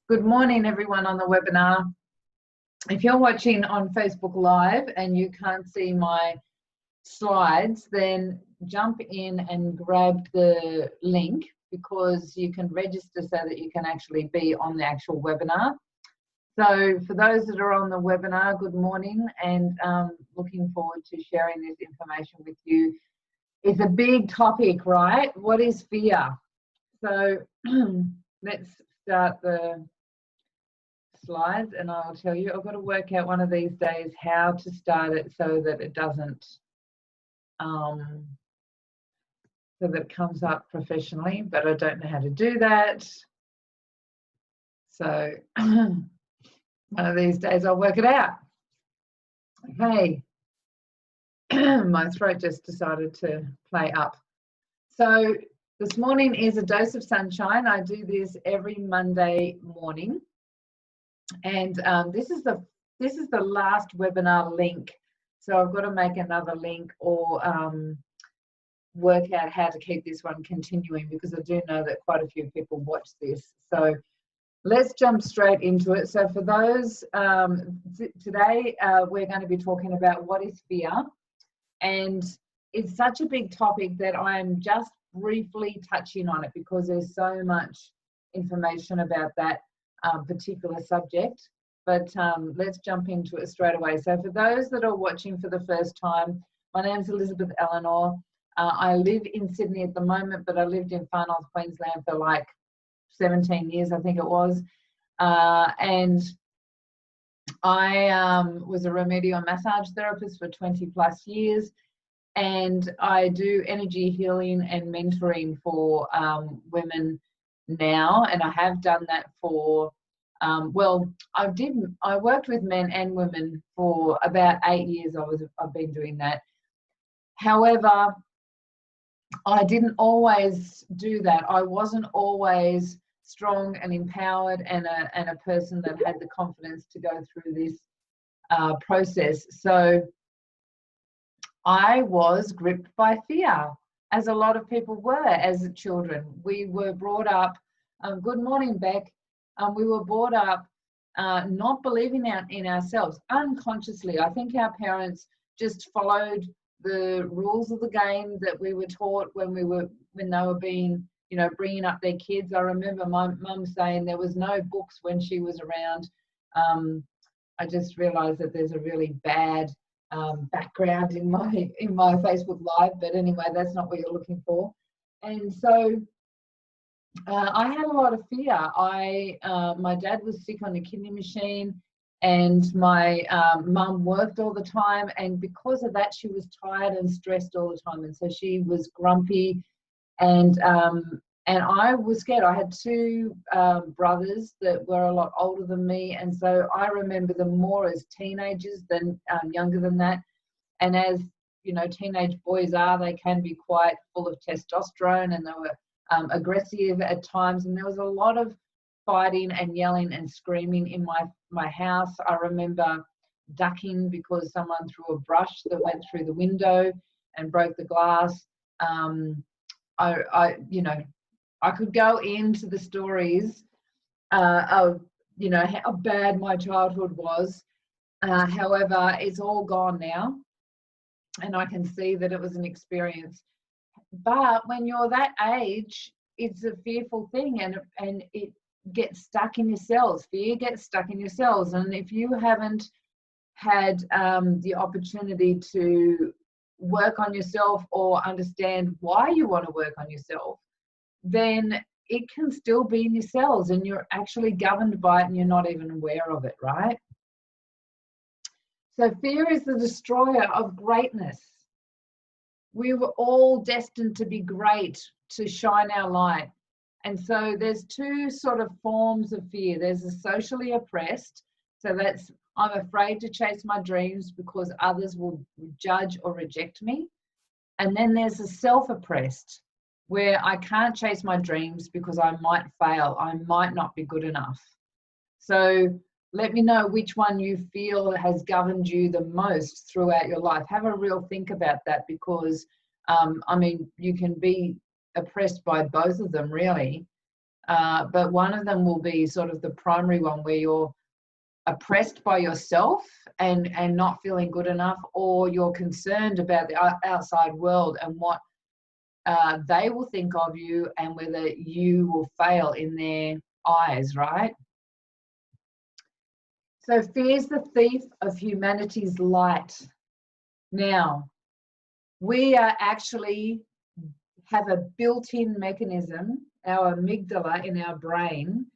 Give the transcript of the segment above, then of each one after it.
Good morning, everyone on the webinar. If you're watching on Facebook Live and you can't see my slides, then jump in and grab the link because you can register so that you can actually be on the actual webinar. So for those that are on the webinar, good morning, and looking forward to sharing this information with you. It's a big topic, right? What is fear? So let's start the slides and I'll tell you. I've got to work out one of these days how to start it so that it doesn't so that it comes up professionally, but I don't know how to do that. So one of these days I'll work it out. Okay. My throat just decided to play up. So this morning is a dose of sunshine. I do this every Monday morning. And this is the last webinar link, so I've got to make another link or work out how to keep this one continuing, because I do know that quite a few people watch this. So let's jump straight into it. So for those, today we're going to be talking about what is fear, and it's such a big topic that I'm just briefly touching on it because there's so much information about that particular subject, but let's jump into it straight away. So for those that are watching for the first time, my name's Elizabeth Eleanor. I live in Sydney at the moment, but I lived in Far North Queensland for like 17 years, I think it was. And I was a remedial massage therapist for 20 plus years. And I do energy healing and mentoring for women now, and I have done that for I worked with men and women for about 8 years. I've been doing that. However, I didn't always do that. I wasn't always strong and empowered and a person that had the confidence to go through this process. So I was gripped by fear, as a lot of people were as children. We were brought up, good morning, Beck. We were brought up not believing in ourselves unconsciously. I think our parents just followed the rules of the game that we were taught when they were being, bringing up their kids. I remember my mum saying there was no books when she was around. I just realised that there's a really bad background in my Facebook Live, but anyway, that's not what you're looking for. And so I had a lot of fear. My dad was sick on the kidney machine, and my mum worked all the time, and because of that she was tired and stressed all the time, and so she was grumpy, and I was scared. I had two brothers that were a lot older than me, and so I remember them more as teenagers than younger than that. And as teenage boys are, they can be quite full of testosterone, and they were aggressive at times, and there was a lot of fighting and yelling and screaming in my house. I remember ducking because someone threw a brush that went through the window and broke the glass. I could go into the stories of how bad my childhood was. However, it's all gone now, and I can see that it was an experience. But when you're that age, it's a fearful thing, and it gets stuck in your cells. Fear gets stuck in your cells, and if you haven't had the opportunity to work on yourself or understand why you want to work on yourself, then it can still be in your cells, and you're actually governed by it, and you're not even aware of it, right? So fear is the destroyer of greatness. We were all destined to be great, to shine our light. And so there's two sort of forms of fear. There's a socially oppressed. So that's, I'm afraid to chase my dreams because others will judge or reject me. And then there's a self-oppressed, where I can't chase my dreams because I might fail. I might not be good enough. So let me know which one you feel has governed you the most throughout your life. Have a real think about that, because, you can be oppressed by both of them, really. but one of them will be sort of the primary one where you're oppressed by yourself and not feeling good enough, or you're concerned about the outside world and what they will think of you and whether you will fail in their eyes, right? So fear is the thief of humanity's light. Now, we are actually have a built-in mechanism, our amygdala in our brain,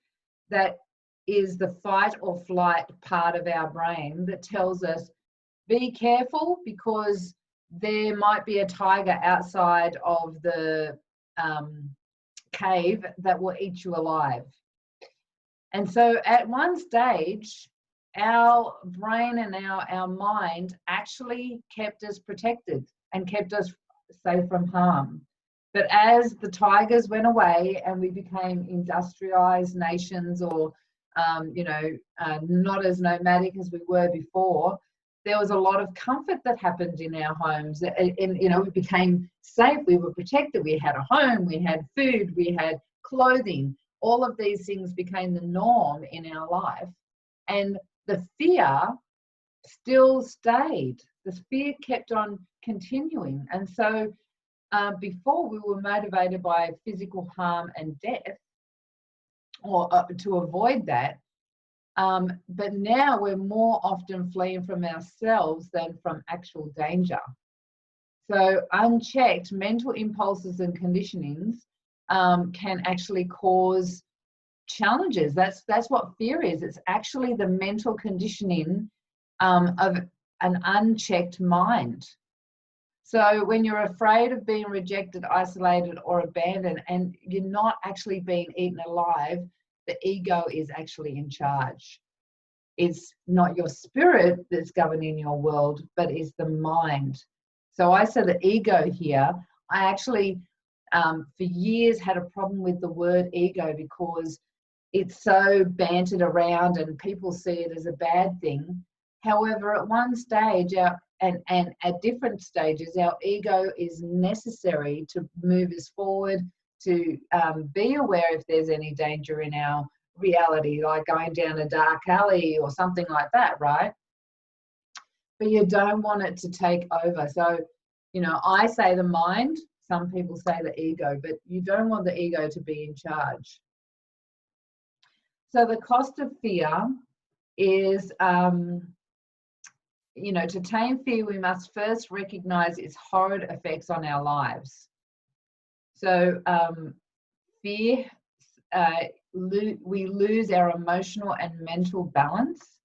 that is the fight or flight part of our brain that tells us, be careful because there might be a tiger outside of the cave that will eat you alive. And so at one stage, our brain and our mind actually kept us protected and kept us safe from harm. But as the tigers went away and we became industrialized nations, or not as nomadic as we were before, there was a lot of comfort that happened in our homes. And we became safe, we were protected, we had a home, we had food, we had clothing. All of these things became the norm in our life. And the fear still stayed. The fear kept on continuing. And so before we were motivated by physical harm and death, or to avoid that. But now we're more often fleeing from ourselves than from actual danger. So unchecked mental impulses and conditionings can actually cause challenges. That's what fear is. It's actually the mental conditioning of an unchecked mind. So when you're afraid of being rejected, isolated, or abandoned, and you're not actually being eaten alive, the ego is actually in charge. It's not your spirit that's governing your world, but it's the mind. So I say the ego here. I actually, for years, had a problem with the word ego because it's so bantered around and people see it as a bad thing. However, at one stage, and at different stages, our ego is necessary to move us forward, to be aware if there's any danger in our reality, like going down a dark alley or something like that, right? But you don't want it to take over. So, I say the mind, some people say the ego, but you don't want the ego to be in charge. So the cost of fear is, to tame fear, we must first recognize its horrid effects on our lives. So fear, we lose our emotional and mental balance.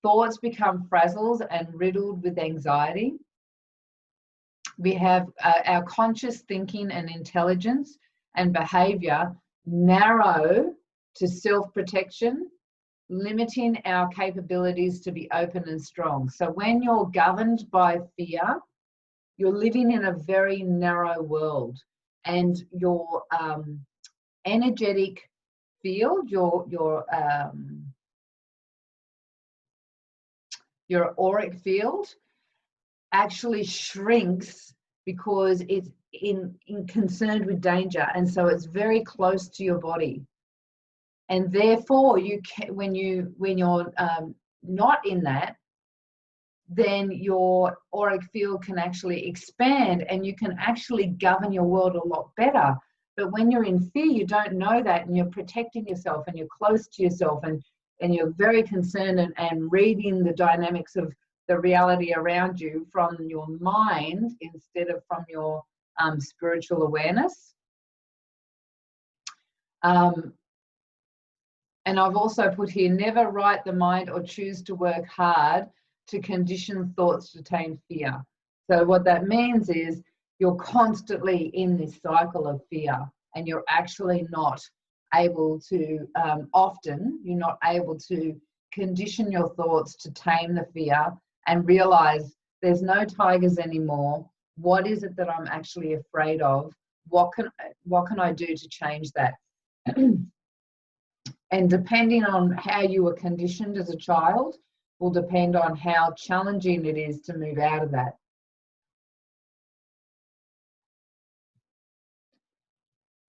Thoughts become frazzled and riddled with anxiety. We have our conscious thinking and intelligence and behavior narrow to self-protection, limiting our capabilities to be open and strong. So when you're governed by fear, you're living in a very narrow world, and your energetic field, your auric field actually shrinks because it's concerned with danger, and so it's very close to your body. And therefore, when you're not in that, then your auric field can actually expand and you can actually govern your world a lot better. But when you're in fear, you don't know that, and you're protecting yourself and you're close to yourself, and you're very concerned and reading the dynamics of the reality around you from your mind instead of from your spiritual awareness. And I've also put here, never write the mind or choose to work hard to condition thoughts to tame fear. So what that means is you're constantly in this cycle of fear, and you're actually not able to, often, you're not able to condition your thoughts to tame the fear and realize there's no tigers anymore. What is it that I'm actually afraid of? What can I do to change that? And depending on how you were conditioned as a child will depend on how challenging it is to move out of that.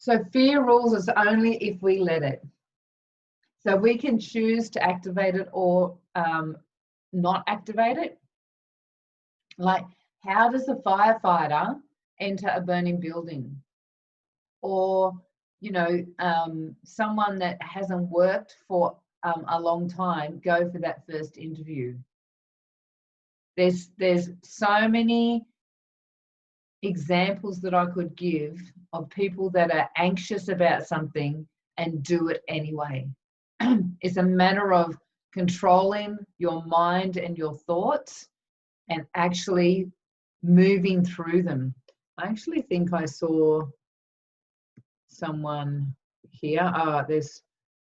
So fear rules us only if we let it. So we can choose to activate it or not activate it. Like, how does a firefighter enter a burning building? Or, you know, someone that hasn't worked for a long time go for that first interview? There's so many examples that I could give of people that are anxious about something and do it anyway. It's a matter of controlling your mind and your thoughts and actually moving through them. I actually think I saw someone here. There's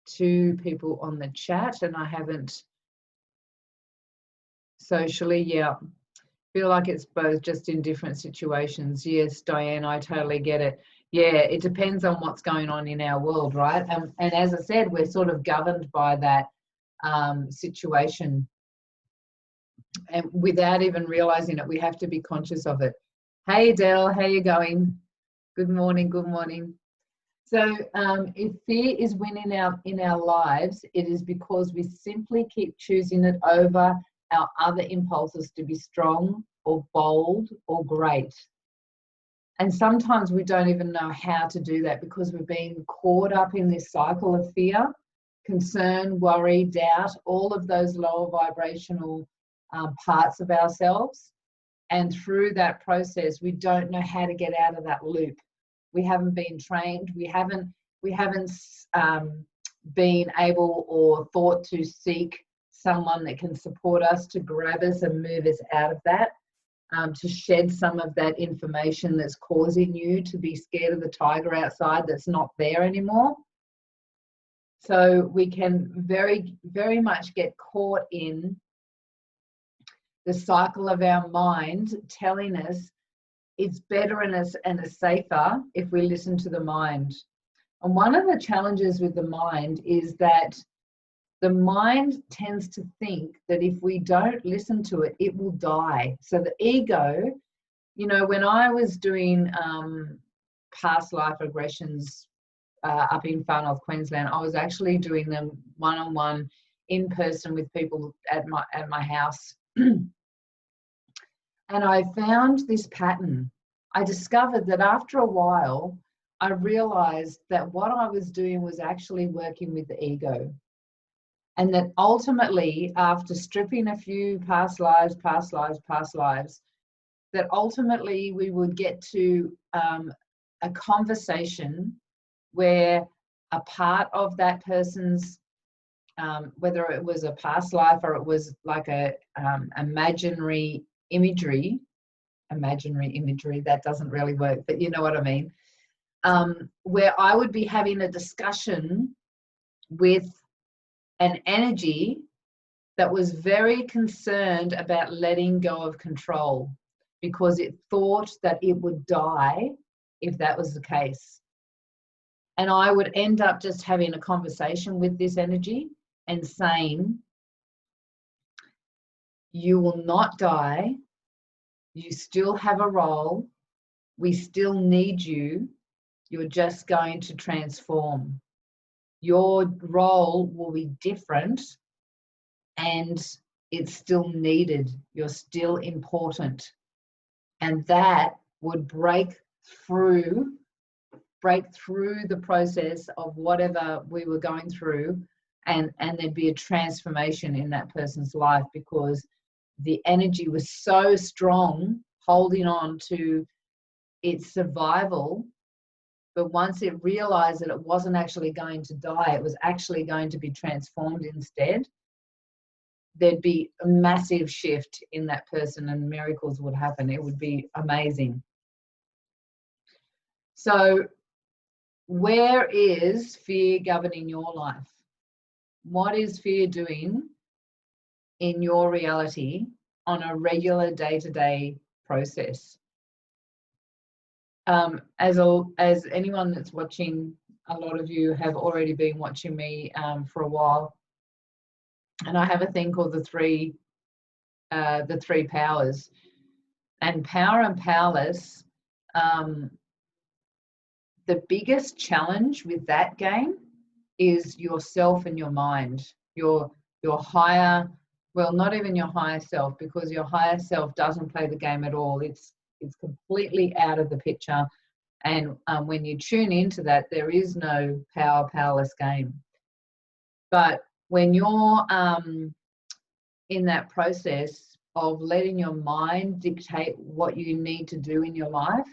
2 people on the chat and I haven't socially. Yeah, feel like it's both, just in different situations. Yes, Diane, I totally get it. Yeah, it depends on what's going on in our world, right? And as I said, we're sort of governed by that situation, and without even realizing it, we have to be conscious of it. Hey, Adele, how you going? Good morning, good morning. So if fear is winning in our lives, it is because we simply keep choosing it over our other impulses to be strong or bold or great. And sometimes we don't even know how to do that because we're being caught up in this cycle of fear, concern, worry, doubt, all of those lower vibrational parts of ourselves. And through that process, we don't know how to get out of that loop. We haven't been trained. We haven't been able or thought to seek someone that can support us, to grab us and move us out of that, to shed some of that information that's causing you to be scared of the tiger outside that's not there anymore. So we can very, very much get caught in the cycle of our mind telling us it's better and it's safer if we listen to the mind. And one of the challenges with the mind is that the mind tends to think that if we don't listen to it, it will die. So the ego, you know, when I was doing past life regressions up in Far North Queensland, I was actually doing them one-on-one in person with people at my house. And I found this pattern. I discovered that after a while, I realized that what I was doing was actually working with the ego. And that ultimately, after stripping a few past lives, that ultimately we would get to a conversation where a part of that person's, whether it was a past life or it was like a imaginary imagery, that doesn't really work, but you know what I mean, where I would be having a discussion with an energy that was very concerned about letting go of control because it thought that it would die if that was the case. And I would end up just having a conversation with this energy and saying, you will not die. You still have a role. We still need you. You're just going to transform. Your role will be different and it's still needed. You're still important. And that would break through the process of whatever we were going through, and there'd be a transformation in that person's life because the energy was so strong holding on to its survival. But once it realized that it wasn't actually going to die, it was actually going to be transformed instead, there'd be a massive shift in that person and miracles would happen. It would be amazing. So where is fear governing your life? What is fear doing in your reality on a regular day-to-day process? As anyone that's watching, a lot of you have already been watching me for a while, and I have a thing called the three powers. And power and powerless, the biggest challenge with that game is yourself and your mind, your higher, well, not even your higher self, because your higher self doesn't play the game at all. It's completely out of the picture. And when you tune into that, there is no powerless game. But when you're in that process of letting your mind dictate what you need to do in your life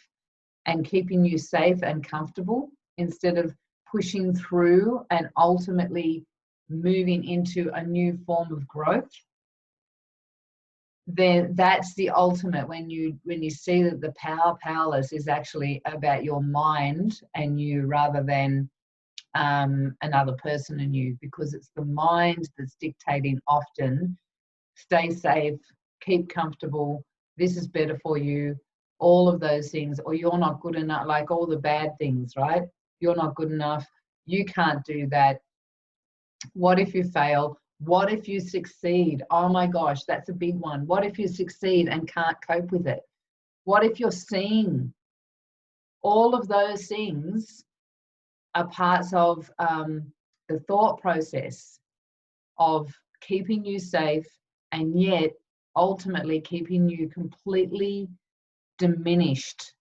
and keeping you safe and comfortable instead of pushing through and ultimately moving into a new form of growth, then that's the ultimate, when you see that the powerless is actually about your mind and you, rather than another person and you, because it's the mind that's dictating often, stay safe, keep comfortable, this is better for you, all of those things, or you're not good enough, like all the bad things, right? You're not good enough, you can't do that. What if you fail? What if you succeed? Oh my gosh, that's a big one. What if you succeed and can't cope with it? What if you're seeing? All of those things are parts of the thought process of keeping you safe, and yet ultimately keeping you completely diminished,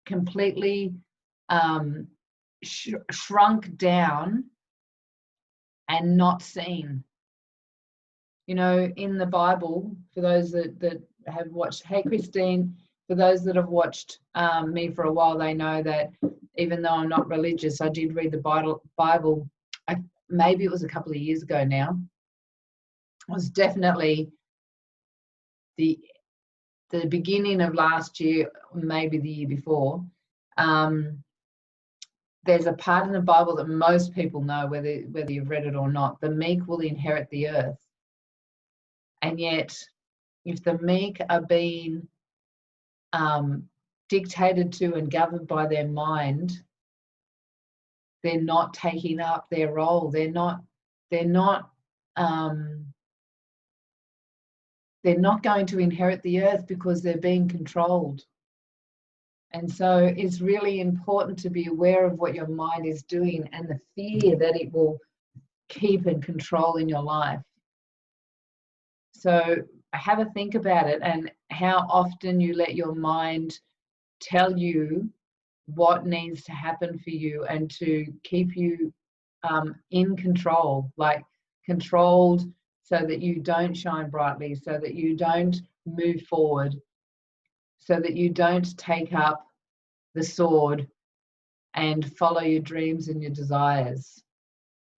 completely shrunk down and not seen. You know, in the Bible, for those that have watched, hey Christine, for those that have watched me for a while, they know that even though I'm not religious, I did read the Bible. Maybe it was a couple of years ago now. It was definitely the beginning of last year, maybe the year before. There's a part in the Bible that most people know, whether you've read it or not. The meek will inherit the earth. And yet, if the meek are being dictated to and governed by their mind, they're not taking up their role. They're not going to inherit the earth because they're being controlled. And so it's really important to be aware of what your mind is doing and the fear that it will keep and control in your life. So have a think about it, and how often you let your mind tell you what needs to happen for you and to keep you in control, like controlled, so that you don't shine brightly, so that you don't move forward, so that you don't take up the sword and follow your dreams and your desires.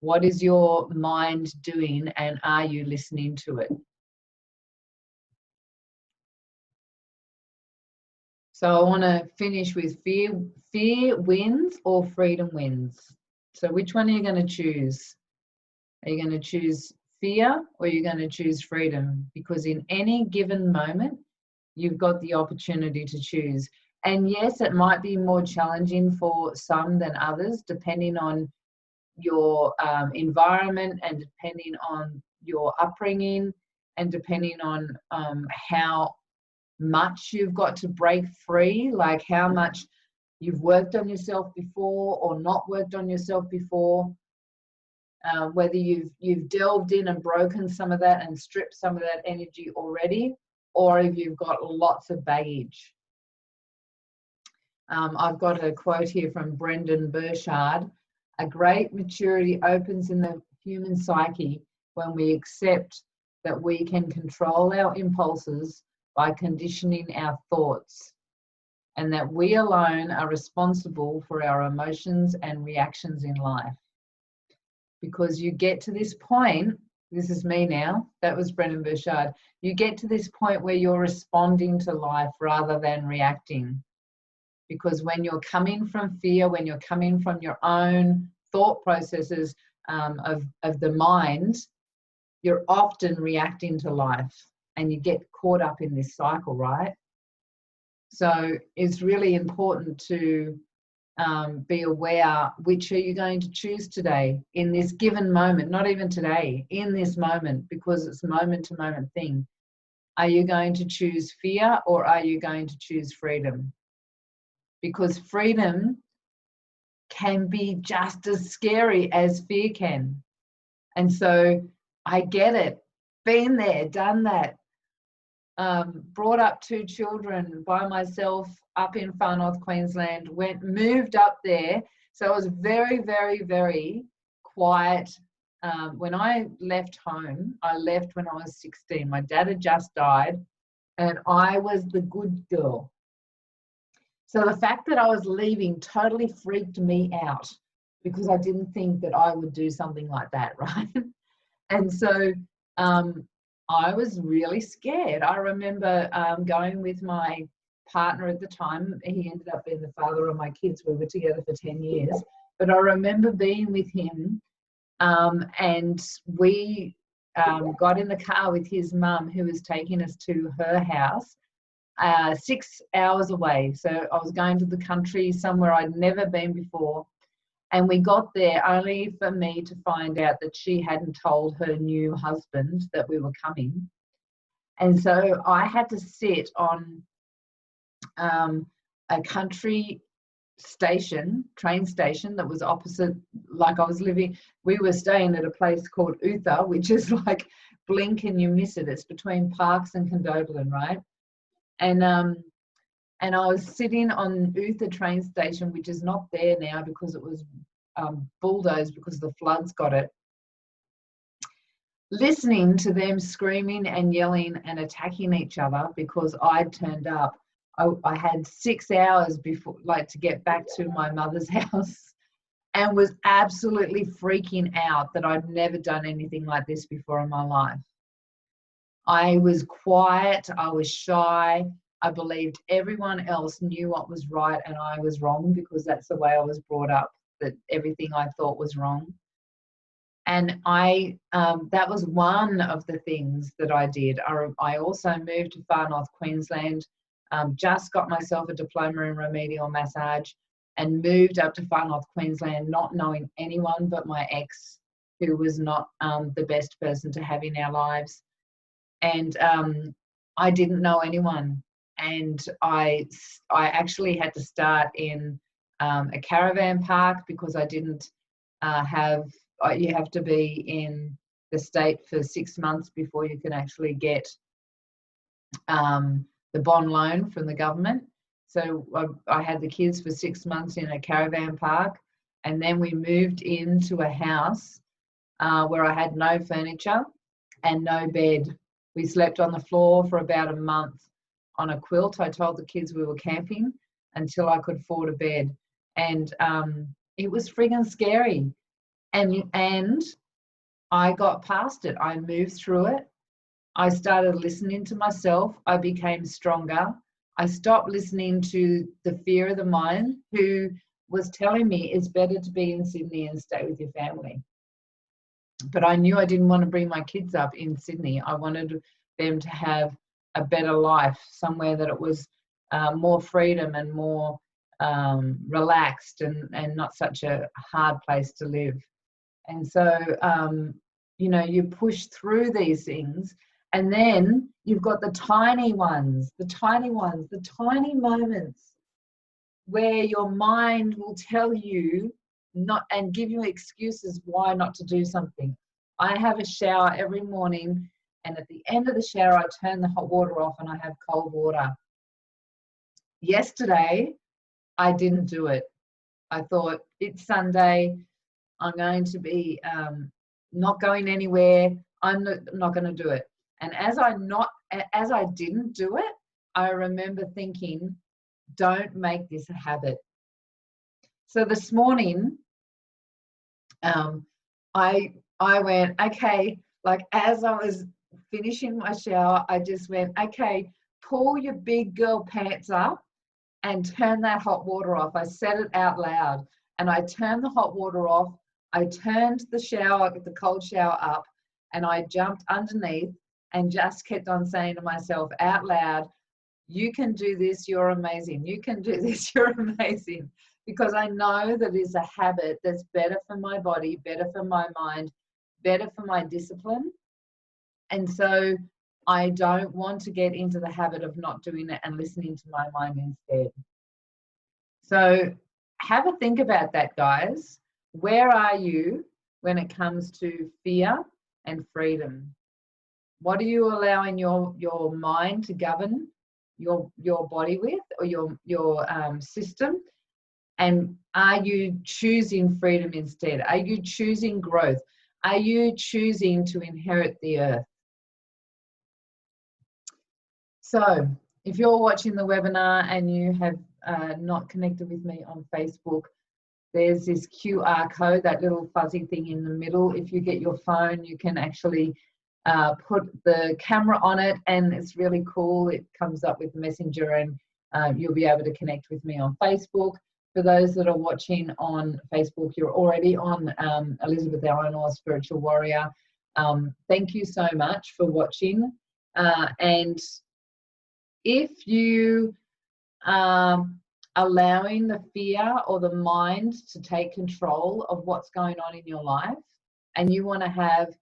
What is your mind doing, and are you listening to it? So I want to finish with fear. Fear wins or freedom wins? So which one are you going to choose? Are you going to choose fear, or are you going to choose freedom? Because in any given moment, you've got the opportunity to choose. And yes, it might be more challenging for some than others, depending on your environment and depending on your upbringing and depending on how much you've got to break free, like how much you've worked on yourself before or not worked on yourself before, whether you've delved in and broken some of that and stripped some of that energy already, or if you've got lots of baggage. I've got a quote here from Brendan Burchard: "A great maturity opens in the human psyche when we accept that we can control our impulses by conditioning our thoughts, and that we alone are responsible for our emotions and reactions in life." Because you get to this point, this is me now, that was Brendan Burchard, you get to this point where you're responding to life rather than reacting. Because when you're coming from fear, when you're coming from your own thought processes of the mind, you're often reacting to life and you get caught up in this cycle, right? So it's really important to be aware, which are you going to choose today in this given moment, not even today, in this moment, because it's a moment-to-moment thing. Are you going to choose fear, or are you going to choose freedom? Because freedom can be just as scary as fear can. And so I get it. Been there, done that. Brought up 2 children by myself up in far north Queensland, moved up there. So it was very, very, very quiet. When I left home, I left when I was 16. My dad had just died and I was the good girl. So the fact that I was leaving totally freaked me out because I didn't think that I would do something like that, right? And so I was really scared. I remember going with my partner at the time. He ended up being the father of my kids. We were together for 10 years. But I remember being with him and we got in the car with his mum, who was taking us to her house 6 hours away. So I was going to the country, somewhere I'd never been before. And we got there only for me to find out that she hadn't told her new husband that we were coming. And so I had to sit on a country station, train station that was opposite, like I was living, we were staying at a place called Utah, which is like blink and you miss it. It's between Parkes and Condobolin, right? And I was sitting on Utah train station, which is not there now because it was bulldozed because the floods got it, listening to them screaming and yelling and attacking each other because I'd turned up. I had 6 hours before, like, to get back to my mother's house, and was absolutely freaking out that I'd never done anything like this before in my life. I was quiet, I was shy. I believed everyone else knew what was right and I was wrong because that's the way I was brought up, that everything I thought was wrong. And that was one of the things that I did. I also moved to far north Queensland, just got myself a diploma in remedial massage and moved up to far north Queensland not knowing anyone but my ex, who was not the best person to have in our lives. And I didn't know anyone. And I actually had to start in a caravan park because I didn't you have to be in the state for 6 months before you can actually get the bond loan from the government. So I had the kids for 6 months in a caravan park, and then we moved into a house where I had no furniture and no bed. We slept on the floor for about a month on a quilt. I told the kids we were camping until I could afford a bed. And it was friggin' scary. And I got past it. I moved through it. I started listening to myself. I became stronger. I stopped listening to the fear of the mind, who was telling me it's better to be in Sydney and stay with your family. But I knew I didn't want to bring my kids up in Sydney. I wanted them to have a better life, somewhere that it was more freedom and more relaxed and not such a hard place to live. And so, you push through these things, and then you've got the tiny ones, the tiny moments where your mind will tell you not and give you excuses why not to do something. I have a shower every morning, and at the end of the shower, I turn the hot water off and I have cold water. Yesterday, I didn't do it. I thought, it's Sunday, I'm going to be not going anywhere, I'm not going to do it. And as I didn't do it, I remember thinking, don't make this a habit. So this morning, I went, okay, like as I was finishing my shower, I just went, okay, pull your big girl pants up and turn that hot water off. I said it out loud, and I turned the hot water off. I turned the cold shower up, and I jumped underneath and just kept on saying to myself out loud, you can do this, you're amazing. You can do this, you're amazing. Because I know that it's a habit that's better for my body, better for my mind, better for my discipline. And so I don't want to get into the habit of not doing it and listening to my mind instead. So have a think about that, guys. Where are you when it comes to fear and freedom? What are you allowing your mind to govern your body with, or your system? And are you choosing freedom instead? Are you choosing growth? Are you choosing to inherit the earth? So if you're watching the webinar and you have not connected with me on Facebook, there's this QR code, that little fuzzy thing in the middle. If you get your phone, you can actually put the camera on it, and it's really cool. It comes up with Messenger, and you'll be able to connect with me on Facebook. For those that are watching on Facebook, you're already on Elizabeth Allen or Spiritual Warrior. Thank you so much for watching. And if you are allowing the fear or the mind to take control of what's going on in your life, and you want to have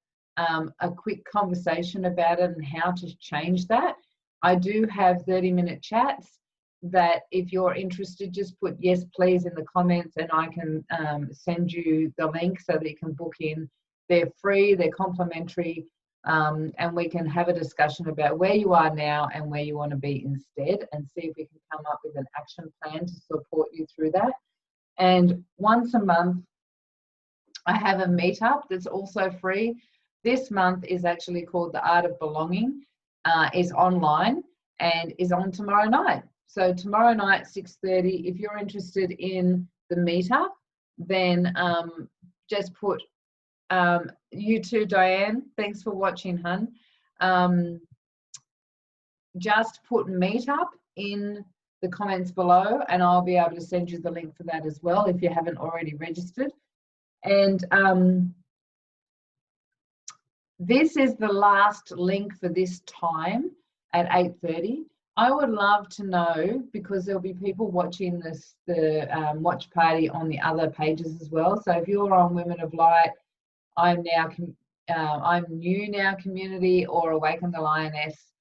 a quick conversation about it and how to change that, I do have 30-minute chats that if you're interested, just put yes please in the comments, and I can send you the link so that you can book in. They're free, they're complimentary, and we can have a discussion about where you are now and where you want to be instead, and see if we can come up with an action plan to support you through that. And once a month, I have a meetup that's also free. This month is actually called The Art of Belonging. Is online and is on tomorrow night. So tomorrow night, 6:30, if you're interested in the meetup, then just put, you too, Diane, thanks for watching, hun. Just put meetup in the comments below, and I'll be able to send you the link for that as well if you haven't already registered. And this is the last link for this time at 8:30. I would love to know, because there'll be people watching the watch party on the other pages as well. So if you're on Women of Light, I'm New Now community, or Awaken the Lioness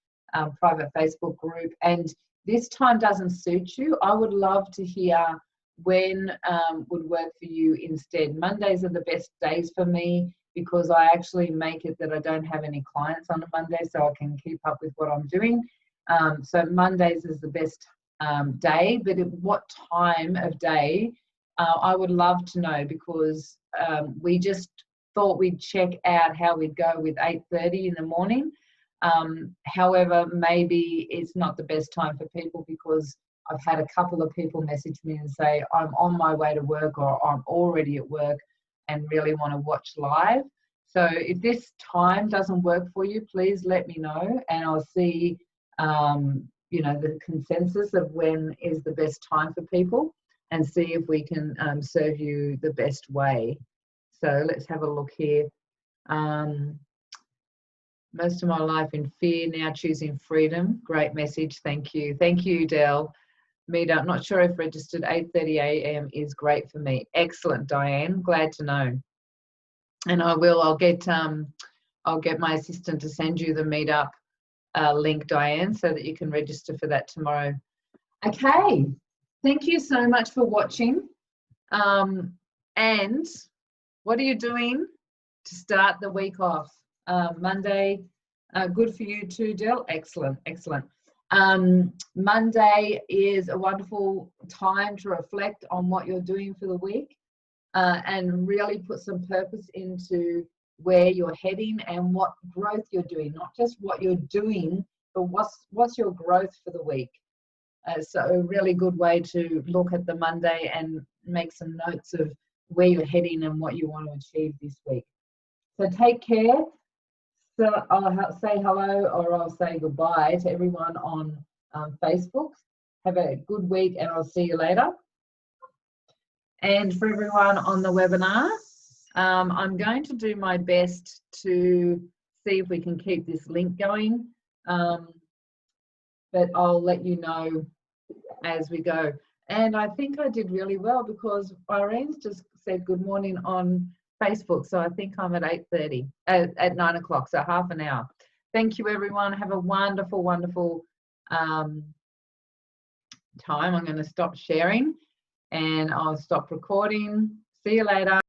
private Facebook group, and this time doesn't suit you, I would love to hear when would work for you instead. Mondays are the best days for me, because I actually make it that I don't have any clients on a Monday, so I can keep up with what I'm doing. So Mondays is the best day, but at what time of day, I would love to know, because we just thought we'd check out how we'd go with 8:30 in the morning. However, maybe it's not the best time for people, because I've had a couple of people message me and say, I'm on my way to work, or I'm already at work and really want to watch live. So if this time doesn't work for you, please let me know, and I'll see you know, the consensus of when is the best time for people, and see if we can serve you the best way. So let's have a look here. Most of my life in fear, now choosing freedom. Great message. Thank you. Thank you, Del. Meetup, not sure if registered. 8:30 a.m. is great for me. Excellent, Diane. Glad to know. And I'll get my assistant to send you the meetup link, Diane, so that you can register for that tomorrow. Okay. Thank you so much for watching. And what are you doing to start the week off? Monday, good for you too, Del. Excellent, excellent. Monday is a wonderful time to reflect on what you're doing for the week, and really put some purpose into where you're heading and what growth you're doing. Not just what you're doing, but what's your growth for the week. So a really good way to look at the Monday and make some notes of where you're heading and what you want to achieve this week. So take care. So I'll say hello, or I'll say goodbye to everyone on Facebook. Have a good week, and I'll see you later. And for everyone on the webinar, I'm going to do my best to see if we can keep this link going, but I'll let you know as we go. And I think I did really well, because Irene's just said good morning on Facebook, so I think I'm at 8:30, at 9 o'clock, so half an hour. Thank you, everyone. Have a wonderful, wonderful time. I'm going to stop sharing. and I'll stop recording. See you later.